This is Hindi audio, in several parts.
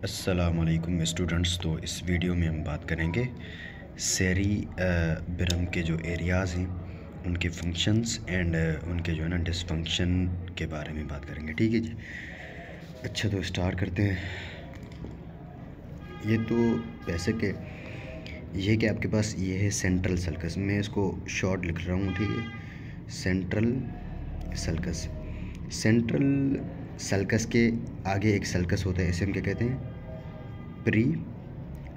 अस्सलामुअलैकुम स्टूडेंट्स। तो इस वीडियो में हम बात करेंगे सेरी बिरम के जो एरियाज़ हैं उनके फंक्शंस एंड उनके जो है ना डिसफंक्शन के बारे में बात करेंगे। ठीक है जी। अच्छा, तो स्टार्ट करते हैं। ये तो वैसे के ये कि आपके पास ये है सेंट्रल सल्कस। मैं इसको शॉर्ट लिख रहा हूँ, ठीक है। Central sulcus. सेंट्रल सल्कस के आगे एक सल्कस होता है, इसे हम क्या कहते हैं? Pre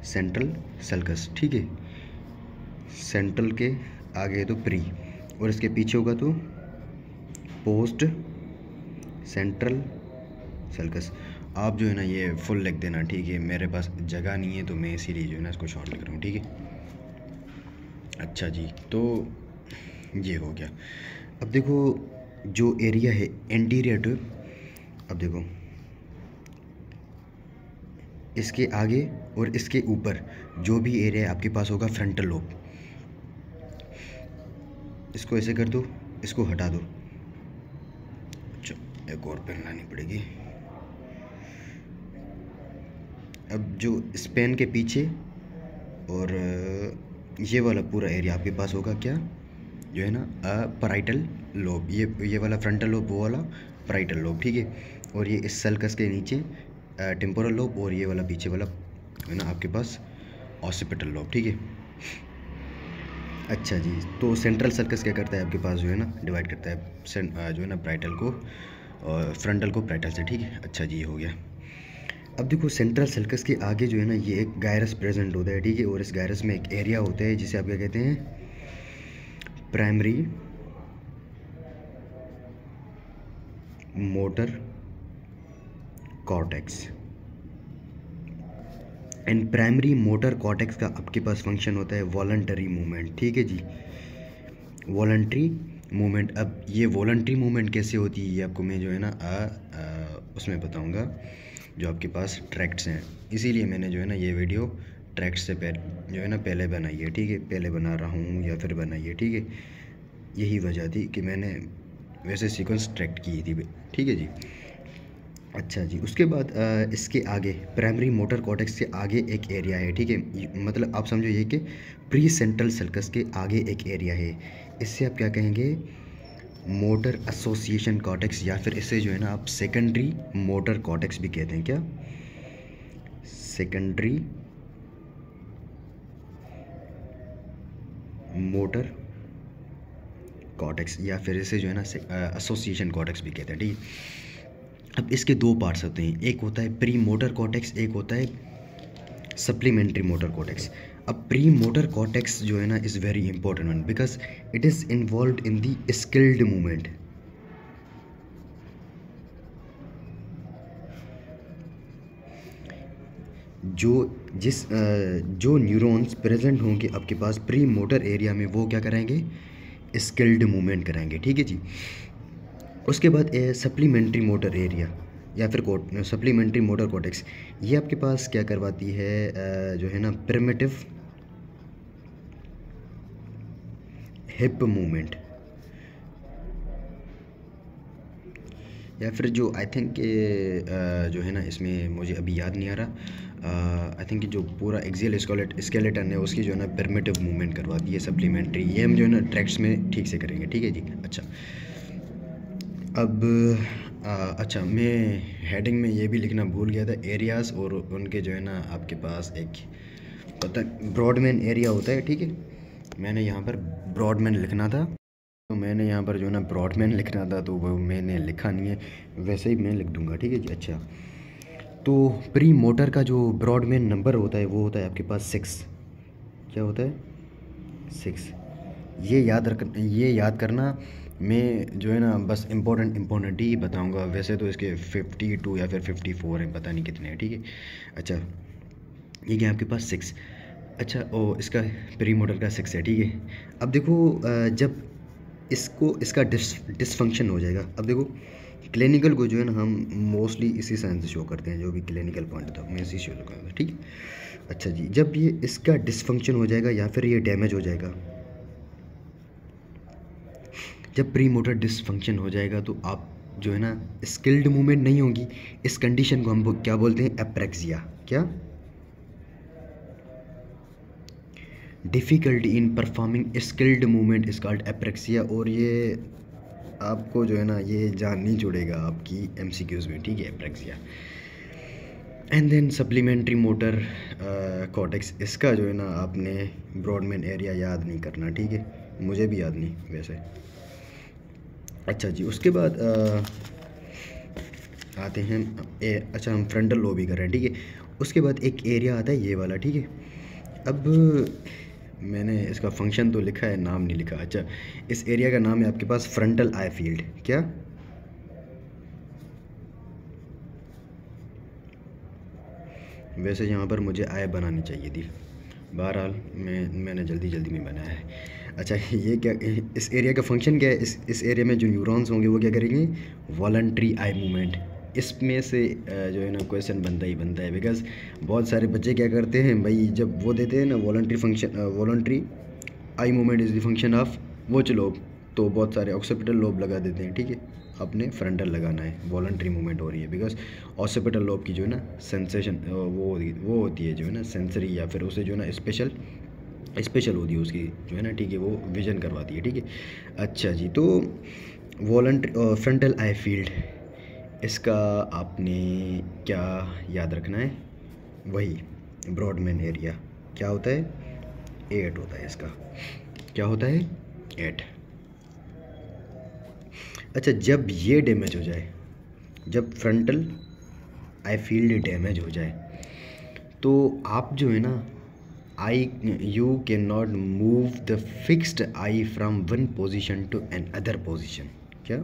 central sulcus. ठीक है, सेंट्रल के आगे है तो प्री, और इसके पीछे होगा तो पोस्ट सेंट्रल सल्कस। आप जो है ना ये फुल लिख देना, ठीक है। मेरे पास जगह नहीं है तो मैं इसीलिए जो है ना इसको शॉर्ट लिख रहा हूँ, ठीक है। अच्छा जी, तो ये हो गया। अब देखो जो एरिया है एंटीरियर टू, अब देखो इसके आगे और इसके ऊपर जो भी एरिया आपके पास होगा फ्रंटल लोब, इसको ऐसे कर दो, इसको हटा दो। अच्छा, एक और पेन लानी पड़ेगी। अब जो स्पेन के पीछे और ये वाला पूरा एरिया आपके पास होगा क्या, जो है ना पैराइटल लोब। ये वाला फ्रंटल लोब, वो वाला पैराइटल लोब, ठीक है। और ये इस सल्कस के नीचे टेम्पोरल लोब, और ये वाला पीछे वाला है ना आपके पास ऑसिपिटल लोब, ठीक है। अच्छा जी, तो सेंट्रल सर्कस क्या करता है आपके पास, जो है ना डिवाइड करता है जो है ना ब्राइटल को और फ्रंटल को ब्राइटल से, ठीक है। अच्छा जी, ये हो गया। अब देखो सेंट्रल सर्कस के आगे जो है ना ये एक गायरस प्रेजेंट होता है, ठीक है। और इस गायरस में एक एरिया होता है जिसे आप क्या कहते हैं? Primary motor cortex. And primary motor cortex का आपके पास फंक्शन होता है वॉलंटरी मूवमेंट, ठीक है जी। Voluntary movement. अब ये वॉलंटरी मूवमेंट कैसे होती है ये आपको मैं जो है ना उसमें बताऊंगा, जो आपके पास ट्रैक्ट्स हैं। इसीलिए मैंने जो है ना ये वीडियो ट्रैक्ट से पहले जो है ना पहले बनाई है, ठीक है। पहले बना रहा हूँ या फिर बनाई है, ठीक है। यही वजह थी कि मैंने वैसे सीक्वेंस ट्रैक्ट की थी, ठीक है जी। अच्छा जी, उसके बाद इसके आगे प्राइमरी मोटर कॉर्टेक्स के आगे एक एरिया है, ठीक है। मतलब आप समझो ये कि प्री सेंट्रल सल्कस के आगे एक एरिया है। इससे आप क्या कहेंगे? मोटर एसोसिएशन कॉर्टेक्स, या फिर इसे जो है ना आप सेकेंडरी मोटर कॉर्टेक्स भी कहते हैं। क्या? सेकेंडरी मोटर कॉर्टेक्स, या फिर इसे जो है ना एसोसिएशन कॉर्टेक्स भी कहते हैं, ठीक है। अब इसके दो पार्ट्स होते हैं, एक होता है प्री मोटर कॉर्टेक्स, एक होता है सप्लीमेंट्री मोटर कॉर्टेक्स। अब प्री मोटर कॉर्टेक्स जो है ना is very important one because it is involve in the skilled movement. जो न्यूरॉन्स प्रेजेंट होंगे आपके पास प्री मोटर एरिया में, वो क्या कराएंगे? स्किल्ड मूवमेंट कराएंगे, ठीक है जी। उसके बाद सप्लीमेंट्री मोटर एरिया या फिर सप्लीमेंट्री मोटर कॉर्टेक्स, ये आपके पास क्या करवाती है, जो है ना प्रिमिटिव हिप मूवमेंट, या फिर जो आई थिंक जो है ना इसमें मुझे अभी याद नहीं आ रहा, आई थिंक जो पूरा एक्सियल स्केलेटन है उसकी जो है ना प्रिमिटिव मूवमेंट करवाती है सप्लीमेंट्री। ये हम जो है ना ट्रैक्ट्स में ठीक से करेंगे, ठीक है जी। अच्छा, अब अच्छा, मैं हेडिंग में ये भी लिखना भूल गया था, एरियाज़ और उनके जो है ना आपके पास एक पता ब्रॉडमैन एरिया होता है, ठीक है। मैंने यहाँ पर ब्रॉडमैन लिखना था, तो मैंने यहाँ पर जो है ना ब्रॉडमैन लिखना था, तो वो मैंने लिखा नहीं है, वैसे ही मैं लिख दूँगा, ठीक है जी। अच्छा, तो प्री मोटर का जो ब्रॉडमैन नंबर होता है वो होता है आपके पास 6। क्या होता है? 6। ये याद करना। मैं जो है ना बस इम्पोर्टेंट ही बताऊंगा, वैसे तो इसके 52 या फिर 54 हैं, पता नहीं कितने हैं, ठीक है। अच्छा, ये क्या आपके पास 6। अच्छा, इसका प्री मोटर का 6 है, ठीक है। अब देखो जब इसका डिसफंक्शन हो जाएगा। अब देखो क्लिनिकल को जो है ना हम मोस्टली इसी साइन से शो करते हैं, जो भी क्लिनिकल पॉइंट था मैं इसी शो करूँगा, ठीक है। अच्छा जी, जब ये इसका डिसफंक्शन हो जाएगा या फिर ये डैमेज हो जाएगा, जब प्री मोटर डिसफंक्शन हो जाएगा तो आप जो है ना स्किल्ड मूवमेंट नहीं होगी, इस कंडीशन को हम क्या बोलते हैं, एप्रेक्सिया। क्या? Difficulty in performing skilled movement is called apraxia. और ये आपको जो है ना ये जाननी जुड़ेगा आपकी एमसीक्यूज़ में, ठीक है, apraxia. And then supplementary motor cortex, इसका जो है ना आपने ब्रॉडमैन एरिया याद नहीं करना, ठीक है, मुझे भी याद नहीं वैसे। अच्छा जी, उसके बाद आते हैं अच्छा हम फ्रंटल लोब ही कर रहे हैं, ठीक है। उसके बाद एक एरिया आता है ये वाला, ठीक है। अब मैंने इसका फंक्शन तो लिखा है, नाम नहीं लिखा। अच्छा, इस एरिया का नाम है आपके पास फ्रंटल आई फील्ड। क्या? वैसे यहाँ पर मुझे आई बनानी चाहिए थी, बहरहाल मैंने जल्दी में बनाया है। अच्छा, ये क्या, इस एरिया का फंक्शन क्या है? इस एरिया में जो न्यूरॉन्स होंगे वो क्या करेंगे, वॉलंटरी आई मूवमेंट। इसमें से जो है ना क्वेश्चन बनता है, बिकॉज बहुत सारे बच्चे क्या करते हैं भाई, जब वो देते हैं ना voluntary eye movement is the function of वोच लोब, तो बहुत सारे ऑक्सीपिटल लोब लगा देते हैं, ठीक है। अपने फ्रंटल लगाना है, वॉलंटरी मूवमेंट हो रही है, बिकॉज ऑक्सीपिटल लोब की जो है ना सेंसेशन वो होती है जो है ना सेंसरी, या फिर उसे जो है ना स्पेशल होती है उसकी जो है ना, ठीक है, वो विजन करवाती है, ठीक है। अच्छा जी, तो वॉलंटरी फ्रंटल आई फील्ड, इसका आपने क्या याद रखना है, वही ब्रॉडमैन एरिया क्या होता है, 8 होता है इसका। क्या होता है? 8। अच्छा, जब ये डैमेज हो जाए, जब फ्रंटल आई फील्ड डैमेज हो जाए, तो आप जो है ना you cannot move the fixed eye from one position to another position। क्या?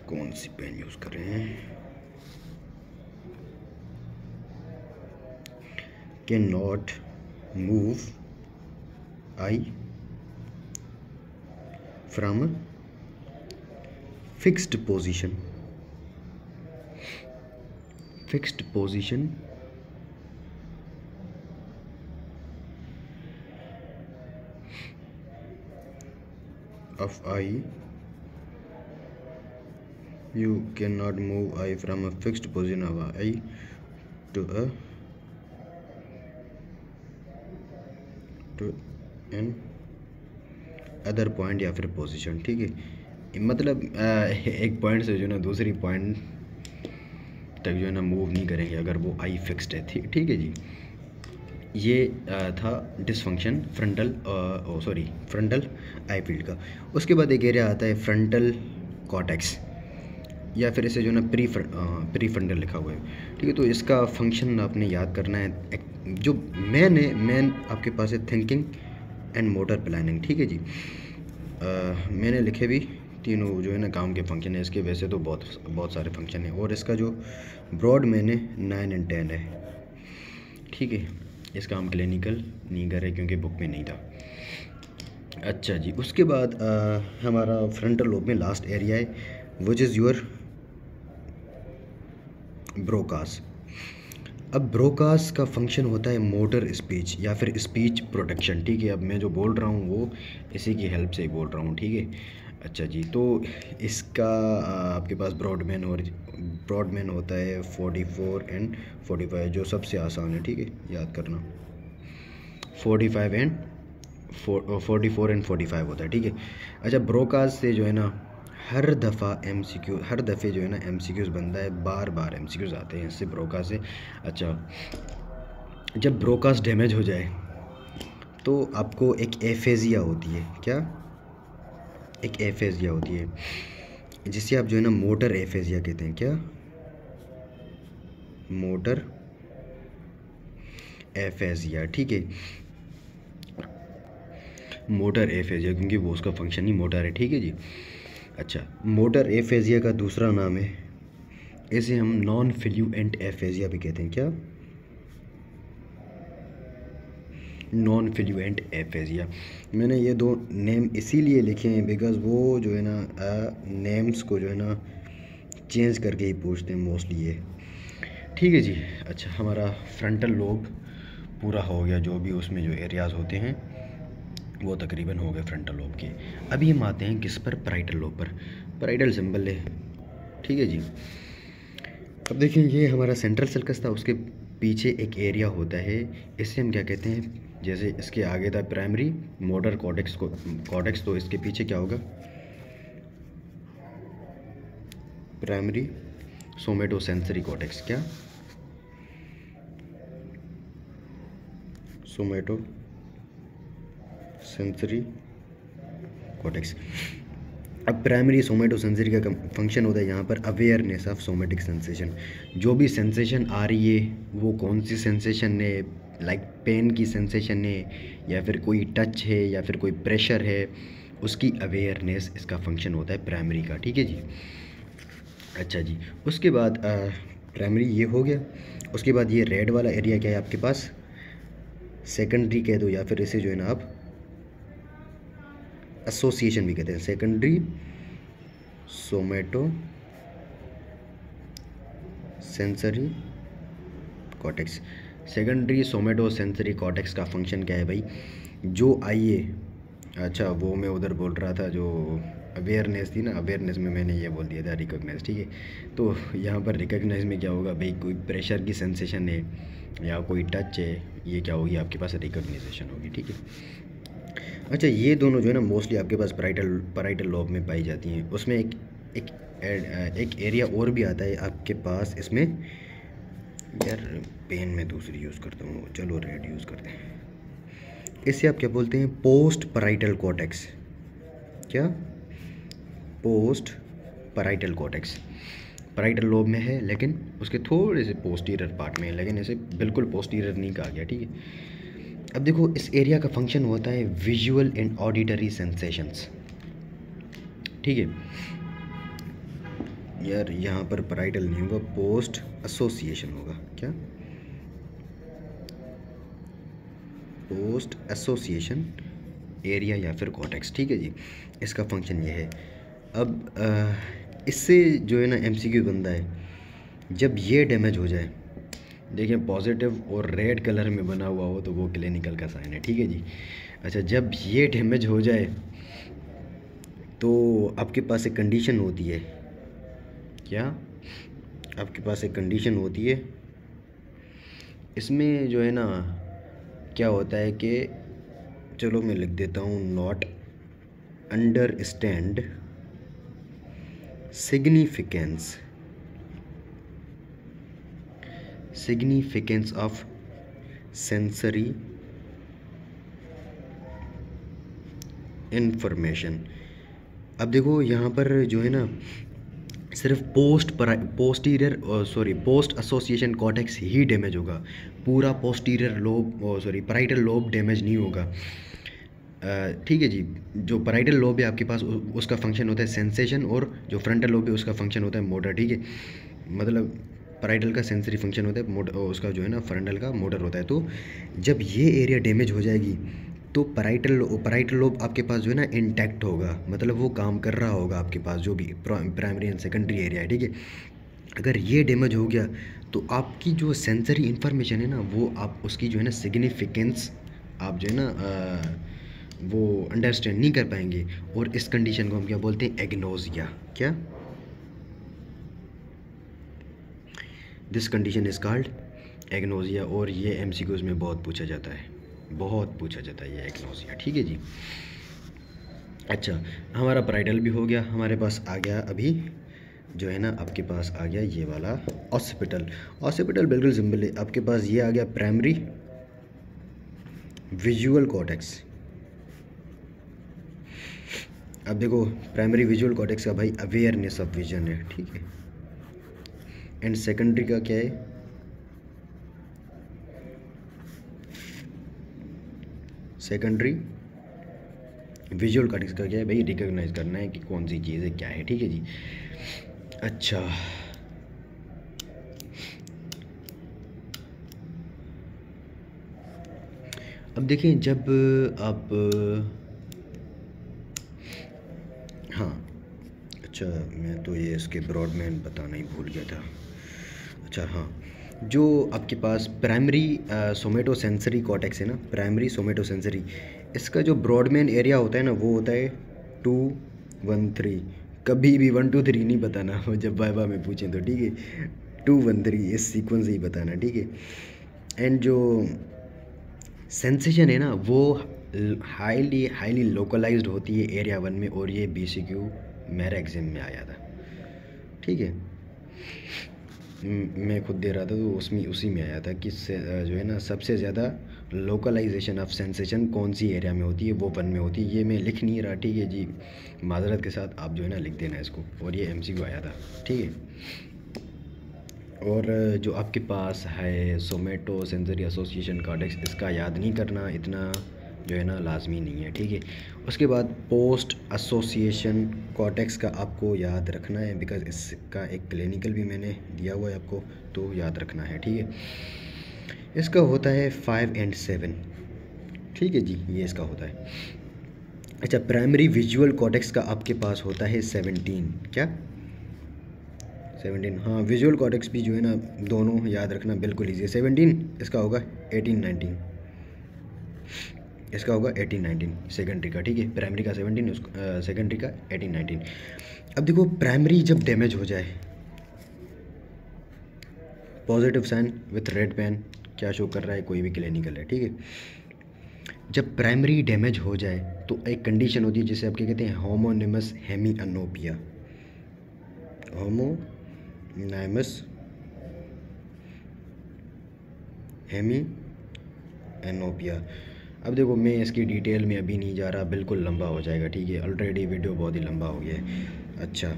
कौन सी पेन यूज कर रहे हैं? cannot move eye from a fixed position of eye, you cannot move eye from a fixed position of eye to an other point या फिर पोजीशन, ठीक है। मतलब एक पॉइंट से जो ना दूसरी पॉइंट तक जो है ना मूव नहीं करेंगे अगर वो आई फिक्स्ड है, ठीक है जी। ये था डिसफंक्शन फ्रंटल आई फील्ड का। उसके बाद एक एरिया आता है फ्रंटल कॉर्टेक्स, या फिर इसे जो ना प्री फ्रंटल लिखा हुआ है, ठीक है। तो इसका फंक्शन आपने याद करना है, जो मेन आपके पास है थिंकिंग एंड मोटर प्लानिंग, ठीक है जी। मैंने लिखे भी तीनों जो है ना काम के फंक्शन है इसके, वैसे तो बहुत सारे फंक्शन हैं, और इसका जो ब्रॉड मैंने 9 और 10 है, ठीक है। इसका हम क्लिनिकल नहीं कर रहे क्योंकि बुक में नहीं था। अच्छा जी, उसके बाद हमारा फ्रंटल लोब में लास्ट एरिया है विच इज़ योर ब्रोकास। अब ब्रोकास का फंक्शन होता है मोटर स्पीच या फिर स्पीच प्रोटेक्शन, ठीक है। अब मैं जो बोल रहा हूँ वो इसी की हेल्प से ही बोल रहा हूँ, ठीक है। अच्छा जी, तो इसका आपके पास ब्रॉडमैन होता है 44 एंड 45, जो सबसे आसान है, ठीक है, याद करना। 44 एंड 45 होता है, ठीक है। अच्छा, ब्रोकास से जो है ना हर दफ़े जो है ना एमसीक्यूज़ बनता है, बार एमसीक्यूज़ आते हैं इससे ब्रोकास से। अच्छा, जब ब्रोकास डैमेज हो जाए तो आपको एक एफेजिया होती है। क्या? एक एफेजिया होती है जिसे आप जो है ना मोटर एफेजिया कहते हैं। क्या? मोटर एफेजिया, ठीक है, मोटर एफेजिया, क्योंकि वो उसका फंक्शन ही मोटर है, ठीक है जी। अच्छा, मोटर एफेजिया का दूसरा नाम है, इसे हम नॉन फ्लुएंट एफेजिया भी कहते हैं। क्या? Non fluent aphasia. मैंने ये दो नेम इसीलिए लिखे हैं बिकॉज़ वो जो है ना नेम्स को जो है ना चेंज करके ही पूछते हैं मोस्टली ये, ठीक है जी। अच्छा, हमारा फ्रंटल लोब पूरा हो गया, जो भी उसमें जो एरियाज़ होते हैं वो तकरीबन हो गए फ्रंटल लोब के। अभी हम आते हैं किस पर, पैराइटल लोब पर। पैराइटल सिंबल है, ठीक है जी। अब देखिए ये हमारा सेंट्रल सर्कस था, उसके पीछे एक एरिया होता है, इसे हम क्या कहते हैं, जैसे इसके आगे था प्राइमरी मोटर कॉर्टेक्स, तो इसके पीछे क्या होगा, प्राइमरी सोमेटो सेंसरी कॉर्टेक्स। क्या, सोमेटो सेंसरी कॉर्टेक्स। अब प्राइमरी सोमेटो सेंसरी का फंक्शन होता है यहाँ पर अवेयरनेस ऑफ सोमेटिक सेंसेशन। जो भी सेंसेशन आ रही है वो कौन सी सेंसेशन है, लाइक पेन की सेंसेशन है या फिर कोई टच है या फिर कोई प्रेशर है, उसकी अवेयरनेस इसका फंक्शन होता है प्राइमरी का, ठीक है जी। अच्छा जी, उसके बाद प्राइमरी ये हो गया। उसके बाद ये रेड वाला एरिया क्या है आपके पास, सेकेंडरी कह दो या फिर इसे जो है ना आप एसोसिएशन भी कहते हैं, secondary somato sensory cortex. Secondary somato sensory cortex का फंक्शन क्या है भाई, जो आइए, अच्छा वो मैं उधर बोल रहा था जो अवेयरनेस थी ना, अवेयरनेस में मैंने ये बोल दिया था रिकॉग्नाइज, ठीक है। तो यहाँ पर रिकॉग्नाइज में क्या होगा भाई, कोई प्रेशर की सेंसेशन है या कोई टच है, ये क्या होगी आपके पास रिकॉग्नाइजेशन होगी, ठीक है। अच्छा ये दोनों जो है ना मोस्टली आपके पास पैराइटल लोब में पाई जाती हैं। उसमें एक एरिया और भी आता है आपके पास, इसमें यार पेन में दूसरी यूज़ करता हूँ, चलो रेड यूज़ करते हैं। इसे आप क्या बोलते हैं, पोस्ट पैराइटल कॉर्टेक्स। क्या, post parietal cortex. Parietal lobe में है लेकिन उसके थोड़े से पोस्टीरियर पार्ट में है, लेकिन इसे बिल्कुल पोस्टीरियर नहीं कहा गया, ठीक है। अब देखो इस एरिया का फंक्शन होता है विजुअल एंड ऑडिटरी सेंसेशंस, ठीक है। यार यहाँ पर पैराइटल नहीं होगा, पोस्ट एसोसिएशन होगा। क्या, पोस्ट एसोसिएशन एरिया या फिर कॉर्टेक्स, ठीक है जी। इसका फंक्शन ये है। अब इससे जो है ना एमसीक्यू बनता है, जब ये डैमेज हो जाए, देखिए पॉजिटिव और रेड कलर में बना हुआ हो तो वो क्लिनिकल का साइन है, ठीक है जी। अच्छा जब ये डैमेज हो जाए तो आपके पास एक कंडीशन होती है। क्या, आपके पास एक कंडीशन होती है, इसमें जो है ना क्या होता है कि, चलो मैं लिख देता हूँ, not understand significance of sensory information। अब देखो यहाँ पर जो है ना सिर्फ पोस्ट एसोसिएशन कॉर्टेक्स ही डैमेज होगा, पूरा posterior lobe parietal lobe damage नहीं होगा, ठीक है जी। जो पैराइटल लोब है आपके पास उसका फंक्शन होता है सेंसेशन, और जो फ्रंटल लोब है उसका फंक्शन होता है मोटर, ठीक है। मतलब पैराइटल का सेंसरी फंक्शन होता है, उसका जो है ना फ्रंटल का मोटर होता है। तो जब ये एरिया डैमेज हो जाएगी तो पैराइटल लोब आपके पास जो है ना इंटैक्ट होगा, मतलब वो काम कर रहा होगा आपके पास, जो भी प्राइमरी एंड सेकेंडरी एरिया है, ठीक है। अगर ये डैमेज हो गया तो आपकी जो सेंसरी इन्फॉर्मेशन है ना, वो आप उसकी जो है ना सिग्निफिकेंस आप जो है ना वो अंडरस्टैंड नहीं कर पाएंगे, और इस कंडीशन को हम क्या बोलते हैं, एग्नोसिया। क्या, this condition is called agnosia, और ये एमसीक्यूज में बहुत पूछा जाता है ये एग्नोसिया, ठीक है जी। अच्छा हमारा पैराइटल भी हो गया, हमारे पास आ गया अभी जो है ना आपके पास आ गया ये वाला ऑसिपिटल बिल्कुल सिंपल है। आपके पास ये आ गया प्राइमरी विजुअल कॉर्टेक्स। अब देखो प्राइमरी विजुअल कॉर्टेक्स का भाई अवेयरनेस ऑफ विजन है, ठीक है। एंड सेकेंडरी का क्या है, सेकेंडरी विजुअल कॉर्टेक्स का क्या है भाई, रिकॉग्नाइज करना है कि कौन सी चीज़ है, क्या है, ठीक है जी। अच्छा अब देखिए जब आप हाँ अच्छा मैं तो ये इसके ब्रॉडमैन बताना ही भूल गया था। अच्छा हाँ, जो आपके पास प्राइमरी सोमेटो सेंसरी कॉर्टेक्स है ना, प्राइमरी सोमेटो सेंसरी, इसका जो ब्रॉडमैन एरिया होता है ना वो होता है 213। कभी भी 1 2 3 नहीं बताना जब वाइवा में पूछें तो, ठीक है। 213 इस सीक्वेंस से ही बताना, ठीक है। एंड जो सेंसेशन है ना वो हाईली हाईली लोकलाइज्ड होती है एरिया 1 में, और ये BCQ मेरा एग्जाम में आया था, ठीक है। मैं खुद दे रहा था तो उसमें उसी में आया था कि जो है ना सबसे ज़्यादा लोकलाइजेशन ऑफ सेंसेशन कौन सी एरिया में होती है, वो 1 में होती है। ये मैं लिख नहीं रहा, ठीक है जी, माजरत के साथ आप जो है ना लिख देना इसको, और ये MCQ आया था, ठीक है। और जो आपके पास है सोमेटो सेंसरी एसोसिएशन कॉर्टेक्स, इसका याद नहीं करना इतना जो है ना लाजमी नहीं है, ठीक है। उसके बाद पोस्ट एसोसिएशन कॉर्टेक्स का आपको याद रखना है, बिकॉज इसका एक क्लिनिकल भी मैंने दिया हुआ है आपको, तो याद रखना है, ठीक है। इसका होता है 5 और 7, ठीक है जी, ये इसका होता है। अच्छा, प्राइमरी विजुअल कॉर्टेक्स का आपके पास होता है 17, क्या 17, हाँ। विजुअल कॉर्टेक्स भी जो है ना दोनों याद रखना बिल्कुल ईजी है। 17 इसका होगा, 18 19 इसका होगा, 18 19 सेकेंडरी का, ठीक है। प्राइमरी का 17, उसको सेकेंडरी का 18 19। अब देखो प्राइमरी जब डैमेज हो जाए, positive sign with red pen क्या शो कर रहा है, कोई भी क्लिनिकल है, ठीक है। जब प्राइमरी डैमेज हो जाए तो एक कंडीशन होती है जिसे आप क्या कहते हैं, homonymous hemianopia, homonymous hemianopia. अब देखो मैं इसकी डिटेल में अभी नहीं जा रहा, बिल्कुल लंबा हो जाएगा, ठीक है। ऑलरेडी वीडियो बहुत ही लंबा हो गया है। अच्छा,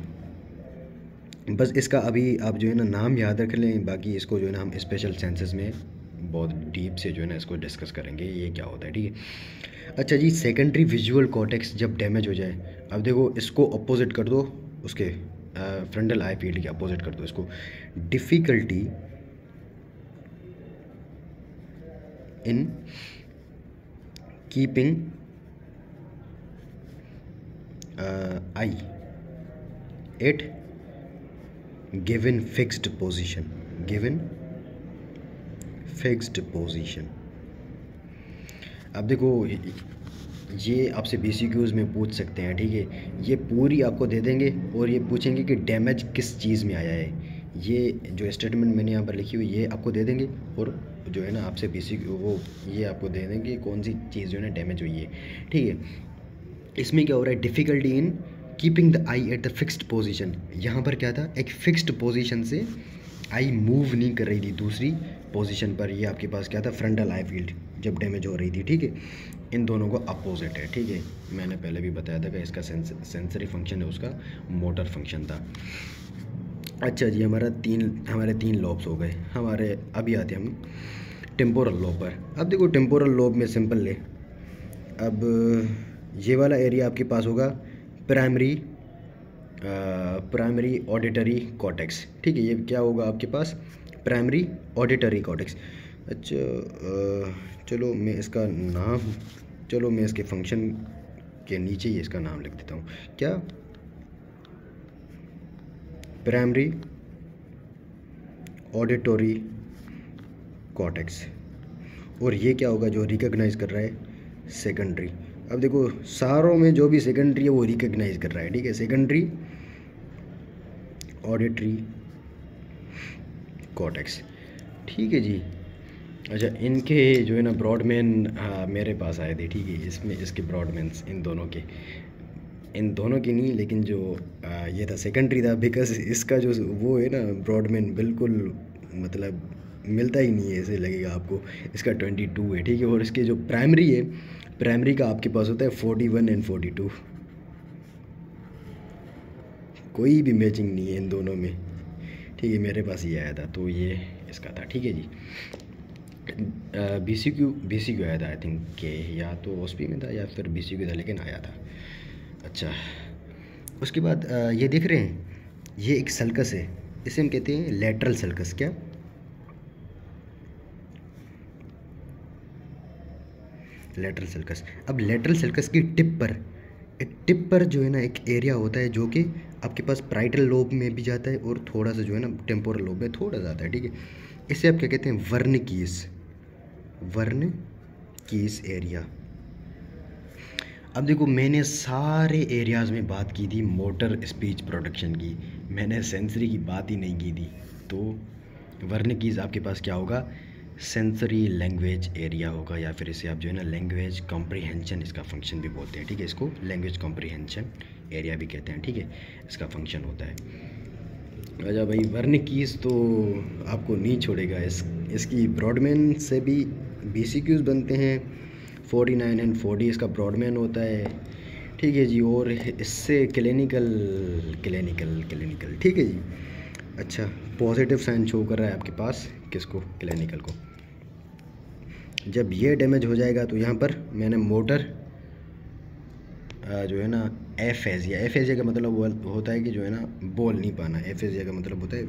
बस इसका अभी आप जो है ना नाम याद रख लें, बाकी इसको जो है ना हम स्पेशल सेंसेस में बहुत डीप से जो है ना इसको डिस्कस करेंगे, ये क्या होता है, ठीक है। अच्छा जी, सेकेंडरी विजुअल कॉर्टेक्स जब डैमेज हो जाए, अब देखो इसको अपोजिट कर दो, उसके फ्रंटल आई फील्ड के अपोजिट कर दो इसको, difficulty in keeping eye at given fixed position, given fixed position. अब देखो ये आपसे BCQs में पूछ सकते हैं, ठीक है। ये पूरी आपको दे देंगे और ये पूछेंगे कि डैमेज किस चीज़ में आया है। ये जो स्टेटमेंट मैंने यहाँ पर लिखी हुई ये आपको दे देंगे, और जो है ना आपसे BCQ वो ये आपको दे देंगे कौन सी चीज़ जो है ना डैमेज हुई है, ठीक है। इसमें क्या हो रहा है, difficulty in keeping the I at the fixed position. यहाँ पर क्या था, एक फिक्स्ड पोजीशन से आई मूव नहीं कर रही थी दूसरी पोजीशन पर। ये आपके पास क्या था, फ्रंटल आई फील्ड जब डैमेज हो रही थी, ठीक है। इन दोनों को अपोजिट है, ठीक है। मैंने पहले भी बताया था कि इसका सेंसरी फंक्शन है, उसका मोटर फंक्शन था। अच्छा जी, हमारे तीन लॉब्स हो गए हमारे। अभी आते हैं हम टेम्पोरल लॉब पर। अब देखो टेम्पोरल लॉब में सिंपल ले, अब ये वाला एरिया आपके पास होगा प्राइमरी ऑडिटरी कॉर्टेक्स, ठीक है। ये क्या होगा आपके पास, प्राइमरी ऑडिटरी कॉर्टेक्स। अच्छा चलो मैं इसके फंक्शन के नीचे ही इसका नाम लिख देता हूँ, क्या, प्राइमरी ऑडिटरी कॉर्टेक्स। और ये क्या होगा जो रिकॉग्नाइज कर रहा है, सेकेंडरी। अब देखो सारों में जो भी सेकेंडरी है वो रिकॉग्नाइज कर रहा है, ठीक है, सेकेंडरी ऑडिटरी कॉर्टेक्स, ठीक है जी। अच्छा, इनके जो है ना ब्रॉडमैन मेरे पास आए थे, ठीक है। इसमें इसके ब्रॉडमैन्स इन दोनों के नहीं, लेकिन जो ये था सेकेंडरी था, बिकॉज इसका जो वो है ना ब्रॉडमैन बिल्कुल मतलब मिलता ही नहीं है, ऐसे लगेगा आपको। इसका 22 है, ठीक है। और इसके जो प्राइमरी है, प्राइमरी का आपके पास होता है 41 और 42। कोई भी मैचिंग नहीं है इन दोनों में, ठीक है। मेरे पास ये आया था तो ये इसका था, ठीक है जी। BCQ आया था आई थिंक के, या तो OSP में था या फिर BCQ था, लेकिन आया था। अच्छा, उसके बाद ये देख रहे हैं, ये एक सल्कस है, इसे हम कहते हैं लेटरल सल्कस, क्या, लेटरल सल्कस। अब लेटरल सल्कस की टिप पर जो है ना एक एरिया होता है जो कि आपके पास पैराइटल लोब में भी जाता है और थोड़ा सा जो है ना टेम्पोरल लोब में थोड़ा जाता है, ठीक है। इसे आप क्या कहते हैं, वर्निकीस एरिया। अब देखो मैंने सारे एरियाज़ में बात की थी मोटर स्पीच प्रोडक्शन की, मैंने सेंसरी की बात ही नहीं की थी। तो वर्निकीज आपके पास क्या होगा, सेंसरी लैंग्वेज एरिया होगा, या फिर इसे आप जो है ना लैंग्वेज कॉम्प्रिहेंशन इसका फंक्शन भी बोलते हैं, ठीक है। इसको लैंग्वेज कॉम्प्रिहेंशन एरिया भी कहते हैं, ठीक है, इसका फंक्शन होता है। अच्छा भाई, वर्निकीज तो आपको नहीं छोड़ेगा। इसकी ब्रॉडमैन से भी BCQs बनते हैं, 49 एंड 40 इसका ब्रॉडमैन होता है, ठीक है जी। और इससे क्लिनिकल, ठीक है जी। अच्छा, पॉजिटिव साइन शो कर रहा है आपके पास, किसको, क्लिनिकल को। जब ये डैमेज हो जाएगा तो यहाँ पर मैंने मोटर जो है ना एफेजिया का मतलब वो होता है कि जो है ना बोल नहीं पाना। एफेजिया का मतलब होता है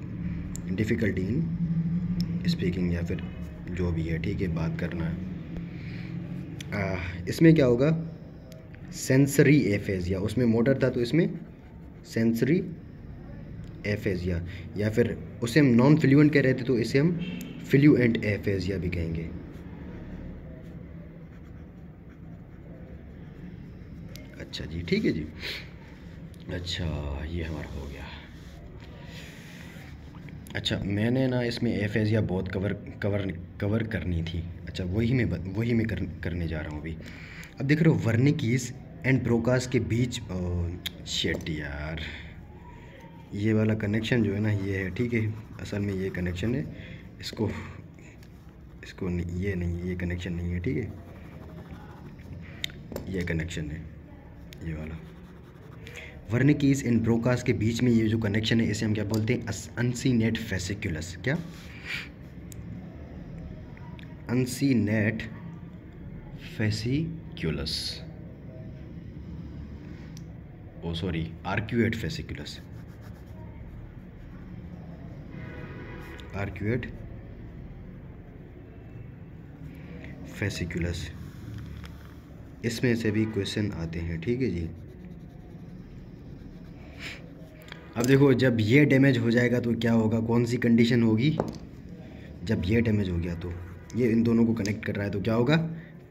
डिफ़िकल्टी इन स्पीकिंग या फिर जो भी है, ठीक है, बात करना। इसमें क्या होगा, सेंसरी एफेजिया, उसमें मोटर था तो इसमें सेंसरी एफेजिया, या फिर उसे हम नॉन फ्लुएंट कह रहे थे तो इसे हम फ्लुएंट एफेजिया भी कहेंगे। अच्छा जी, ठीक है जी। अच्छा, ये हमारा हो गया। अच्छा, मैंने ना इसमें एफेजिया बहुत कवर करनी थी। अच्छा, वही मैं करने जा रहा हूँ अभी। अब देख रहे हो वर्निकीज एंड ब्रोकास के बीच, शिट यार, ये वाला कनेक्शन जो है ना ये है, ठीक है। असल में ये कनेक्शन है, इसको नहीं, ये नहीं, ये कनेक्शन नहीं है, ठीक है, ये कनेक्शन है, ये वाला। वर्निकीज एंड ब्रोकास के बीच में ये जो कनेक्शन है इसे हम क्या बोलते हैं, अनसीनेट फेसिकुलस। क्या, uncinate fasciculus, oh sorry, arcuate fasciculus, arcuate fasciculus, इसमें से भी क्वेश्चन आते हैं, ठीक है जी। अब देखो, जब ये डैमेज हो जाएगा तो क्या होगा, कौन सी कंडीशन होगी, जब ये डैमेज हो गया तो ये इन दोनों को कनेक्ट कर रहा है तो क्या होगा,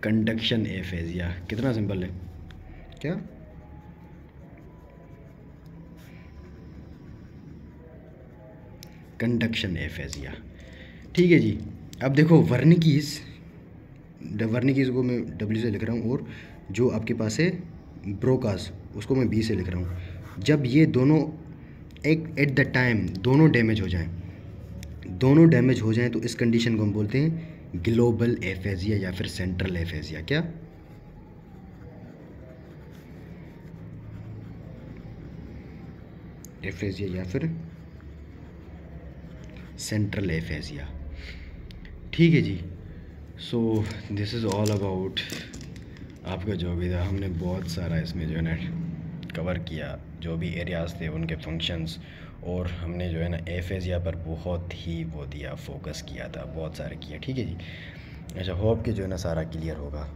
कंडक्शन एफेजिया। कितना सिंपल है, क्या, कंडक्शन एफेजिया, ठीक है जी। अब देखो वर्निकीज को मैं W से लिख रहा हूँ, और जो आपके पास है ब्रोकास उसको मैं B से लिख रहा हूँ। जब ये दोनों एट द टाइम दोनों डैमेज हो जाएं तो इस कंडीशन को हम बोलते हैं ग्लोबल एफेजिया या फिर सेंट्रल एफेजिया। क्या, एफेजिया या फिर सेंट्रल एफेजिया, ठीक है जी। So this is all about आपका जो भी था, हमने बहुत सारा इसमें जो है ना कवर किया, जो भी एरियाज़ थे उनके फंक्शंस, और हमने जो है ना एफेजिया पर बहुत ही वो दिया, फोकस किया था, बहुत सारे किया, ठीक है जी। अच्छा, होप कि जो है ना सारा क्लियर होगा।